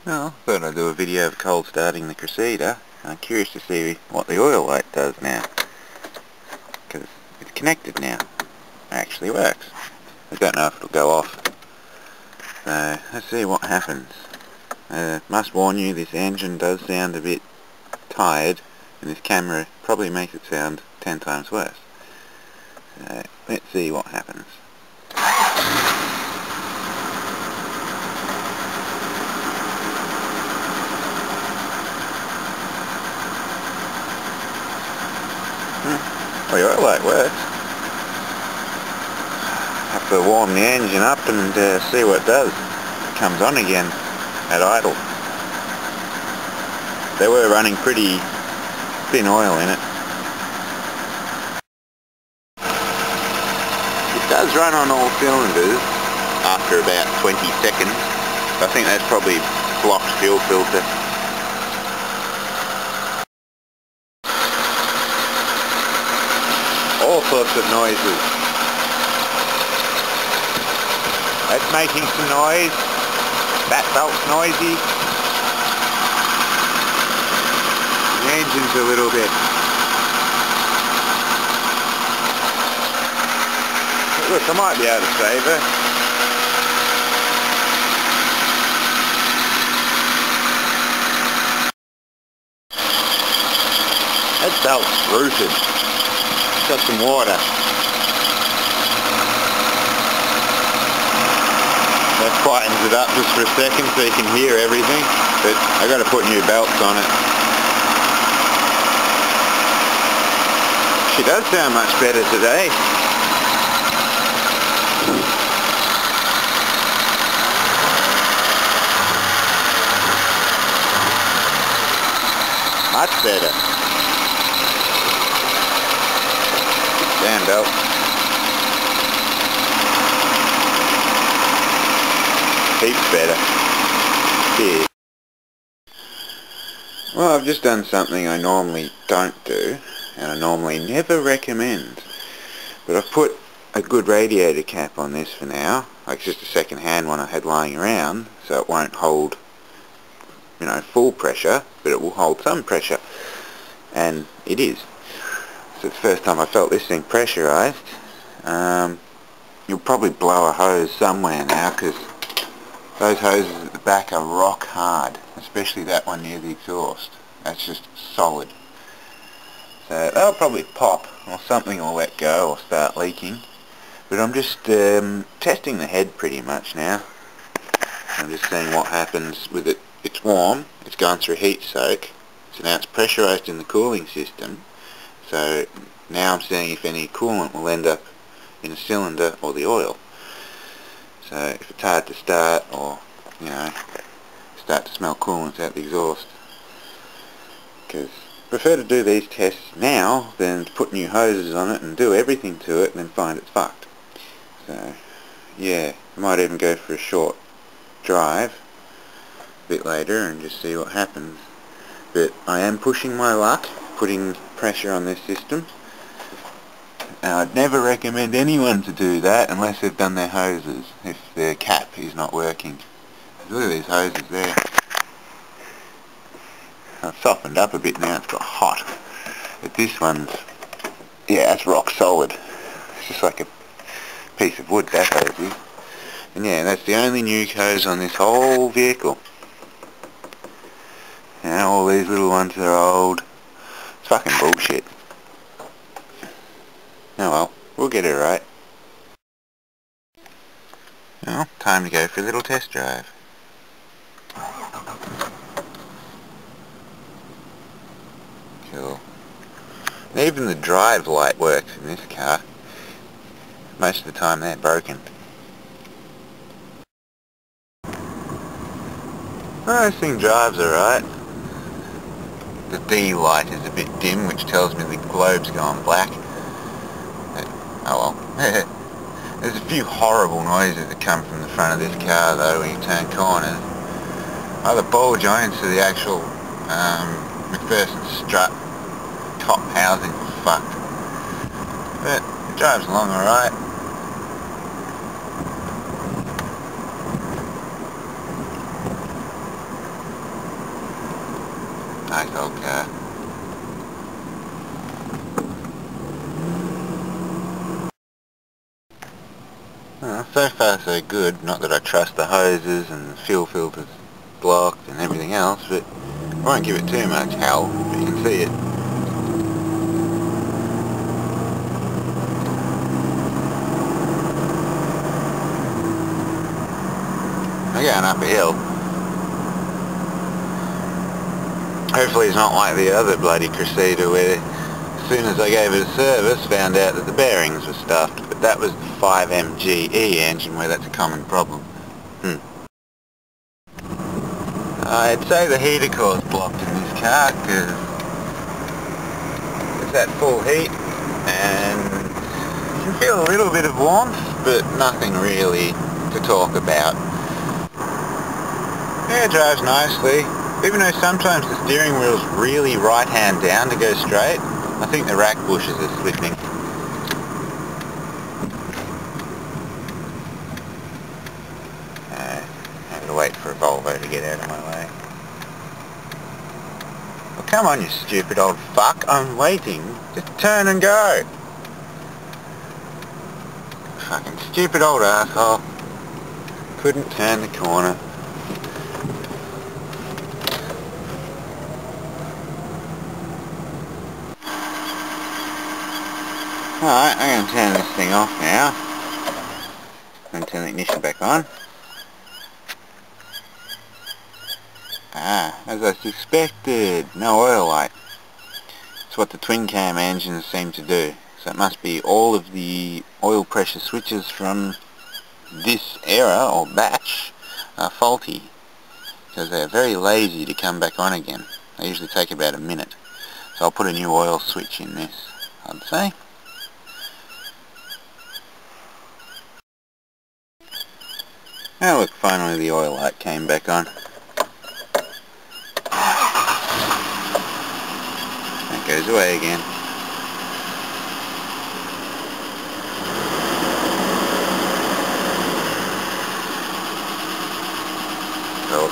Well, thought I'd do a video of cold starting the Cressida. I'm curious to see what the oil light does now. Because it's connected now. It actually works. I don't know if it'll go off. So, let's see what happens. Must warn you, this engine does sound a bit tired, and this camera probably makes it sound 10 times worse. So, let's see what happens. Well, your oil light works. Have to warm the engine up and see what it does. It comes on again at idle. They were running pretty thin oil in it. It does run on all cylinders after about 20 seconds. I think that's probably blocked fuel filter. All sorts of noises. That's making some noise. That belt's noisy. The engine's a little bit. Look, I might be able to save her. That belt's rooted. Got some water. That quietens it up just for a second so you can hear everything, but I got to put new belts on it. She does sound much better today. Much better. Damn belt. Heaps better. Yeah. Well, I've just done something I normally don't do, and I normally never recommend. But I've put a good radiator cap on this for now. Like it's just a second-hand one I had lying around, so it won't hold, you know, full pressure, but it will hold some pressure. And it is. So it's the first time I felt this thing pressurized. You'll probably blow a hose somewhere now, because those hoses at the back are rock hard, especially that one near the exhaust. That's just solid. So they'll probably pop, or something will let go or start leaking. But I'm just testing the head pretty much now. I'm just seeing what happens with it. It's warm, it's gone through heat soak, so now it's pressurized in the cooling system. So now I'm seeing if any coolant will end up in the cylinder or the oil. So if it's hard to start, or, you know, start to smell coolant out the exhaust. Because I prefer to do these tests now than to put new hoses on it and do everything to it and then find it's fucked. So yeah, I might even go for a short drive a bit later and just see what happens. But I am pushing my luck, putting pressure on this system. And I'd never recommend anyone to do that unless they've done their hoses, if their cap is not working. Look at these hoses there. I've softened up a bit now, it's got hot. But this one's, yeah, it's rock solid. It's just like a piece of wood, that hose is. And yeah, that's the only new hose on this whole vehicle. Now all these little ones are old. It's fucking bullshit. Oh well, we'll get it right. Well, time to go for a little test drive. Cool. Even the drive light works in this car. Most of the time they're broken. Oh, this thing drives alright. The D light is a bit dim, which tells me the globe's gone black. But, oh well. There's a few horrible noises that come from the front of this car though when you turn corners. Oh, the ball joints to the actual McPherson strut top housing was fucked. But it drives along alright. car. So far so good, not that I trust the hoses and the fuel filters blocked and everything else, but I won't give it too much hell, but you can see it. I'm going up a hill. Hopefully it's not like the other bloody Cressida where as soon as I gave it a service found out that the bearings were stuffed, but that was the 5MGE engine where that's a common problem. I'd say the heater core's blocked in this car because it's at full heat and you can feel a little bit of warmth but nothing really to talk about. Yeah, it drives nicely, even though sometimes the steering wheel's really right hand down to go straight. I think the rack bushes are slipping. I have to wait for a Volvo to get out of my way. Well, come on, you stupid old fuck, I'm waiting. Just turn and go. Fucking stupid old asshole. Couldn't turn the corner. Alright, I'm going to turn this thing off now. I'm going to turn the ignition back on. As I suspected, no oil light. It's what the twin cam engines seem to do. So it must be all of the oil pressure switches from this era, or batch, are faulty. Because they're very lazy to come back on again. They usually take about a minute. So I'll put a new oil switch in this, I'd say. Oh look, finally the oil light came back on. That goes away again. So